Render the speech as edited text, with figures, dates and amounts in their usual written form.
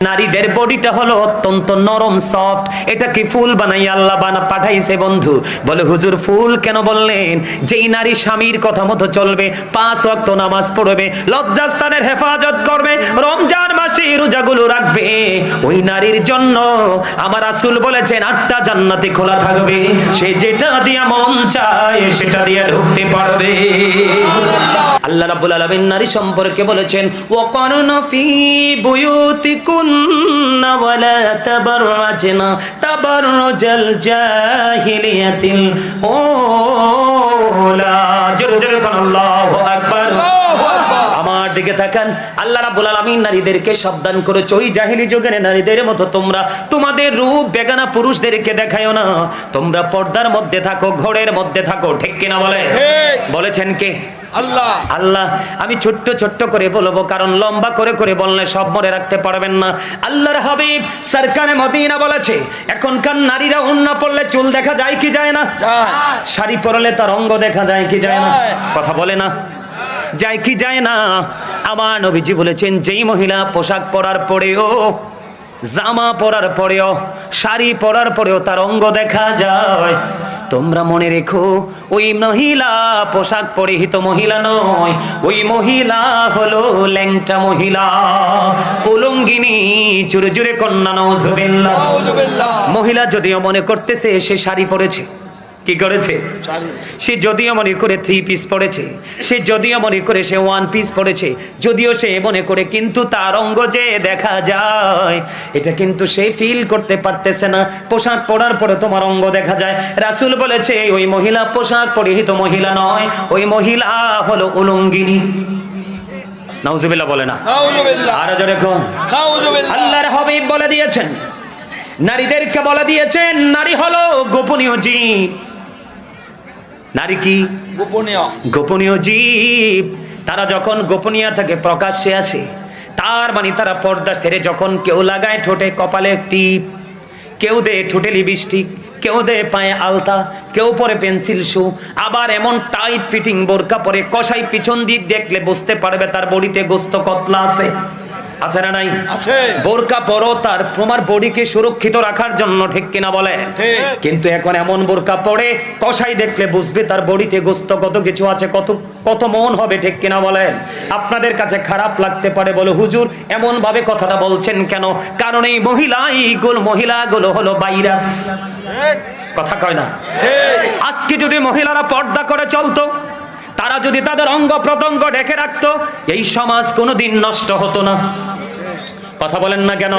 নারীদের বডিটা হলো অত্যন্ত নরম সফট, এটা কি ফুল বানাই আল্লাহ পাঠাইছে বন্ধু? বলে হুজুর ফুল কেন বললেন? যেই নারী স্বামীর কথা মতো চলবে, 5 ওয়াক্ত নামাজ পড়বে, লজ্জাস্থানের হেফাজত করবে, রমজান মাসে রোজাগুলো রাখবে, ওই নারীর জন্য আমার রাসূল বলেছেন 8টা জান্নাতে খোলা থাকবে, সে যেটা দিয়া মন চায় সেটা দিয়ে ঢুকতে পারবে। আল্লাহ রাব্বুল আলামিন নারী সম্পর্কে বলেছেন ওয়াকারনা ফি বুয়ুতিকুন্না ওয়ালা তাবাররাজনা তাবাররুজাল জাহিলিয়াতিল উলা। জোরে জোরে বলুন আল্লাহু আকবার। আমার দিকে তাকান, আল্লাহ রাব্বুল আলামিন নারীদেরকে সাবধান করেছে, ওই জাহেলি যুগের নারীদের মতো তোমরা তোমাদের রূপ বেগানা পুরুষদেরকে দেখায়ও না, তোমরা পর্দার মধ্যে থাকো, ঘরের মধ্যে থাকো, ঠিক কিনা বলে? বলেছেন কে? আল্লাহ। আল্লাহ। আমি ছোট্ট ছোট্ট করে বলবো, কারণ লম্বা করে করে বললে সব মনে রাখতে পারবেন না। আল্লাহর হাবিব সরকারে মদিনা বলেছে, এখনকার নারীরা ওড়না পরলে চুল দেখা যায় কি যায় না? শাড়ি পরলে তার অঙ্গ দেখা যায় কি যায় না? কথা বলে না, যায় কি যায় না? আমার নবীজি বলেছেন, যেই মহিলা পোশাক পরার পরেও, জামা পরার পরেও, শাড়ি পরার পরেও তার অঙ্গ দেখা যায়, তোমরা মনে রেখো ওই মহিলা পোশাক পরিহিত মহিলা নয়, ওই মহিলা হলো ল্যাংটা মহিলা, উলঙ্গিনী। জোরে জোরে কন্যা নাউজুবিল্লাহ। মহিলা যদিও মনে করতেছে সে শাড়ি পরেছে, কি করেছে? সে যদিও মনে করে 3 পিস পড়েছে, সে যদিও মনে করে সে 1 পিস পড়েছে, যদিও সে মনে করে, কিন্তু তার অঙ্গ যে দেখা যায় এটা কিন্তু সে ফিল করতে পারতেছে না। পোশাক পরার পরে তোমার অঙ্গ দেখা যায়, রাসূল বলেছে ওই মহিলা পোশাক পরিহিত মহিলা নয়, ওই মহিলা হলো উলঙ্গিনী। নাউজুবিল্লাহ বলে না? নাউজুবিল্লাহ। আর জোরে কোন নাউজুবিল্লাহ। আল্লাহর হাবিব বলে দিয়েছেন, নারীদেরকে বলে দিয়েছেন নারী হলো গোপনীয় জীব। নারী কি? গোপনীয়। গোপনীয় জীব। তারা যখন গোপনীয় থেকে প্রকাশ্যে আসে, তার মানে তারা পর্দা ছেড়ে যখন কেউ লাগায় ঠোঁটে কপালে টিপ, কেউ দেয় ঠোঁটে লিপস্টিক, কেউ দেয় পায়ে আলতা, কেউ পরে পেন্সিল শু, আবার এমন টাইট ফিটিং বোরকা পরে কসাই পিছন দিক দেখলে বুঝতে পারবে তার বডিতে গোস্ত কতলা আছে। আছে না নাই? আছে। বোরকা পরো তার তোমার বডিকে সুরক্ষিত রাখার জন্য, ঠিক কিনা বলে? কিন্তু এখন এমন বোরকা পরে কসাই দেখলে বুঝবে তার বডিতে গোস্ত কত কিছু আছে, কত কত মন হবে, ঠিক কিনা বলেন? আপনাদের কাছে খারাপ লাগতে পারে, বলে হুজুর এমন ভাবে কথাটা বলছেন কেন? কারণ এই মহিলাগুলো হলো ভাইরাস। কথা কয় না? আজকে যদি মহিলারা পর্দা করে চলতো, তারা যদি তাদের অঙ্গ প্রত্যঙ্গ ঢেকে রাখতো, এই সমাজ কোনোদিন নষ্ট হতো না। কথা বলেন না কেন?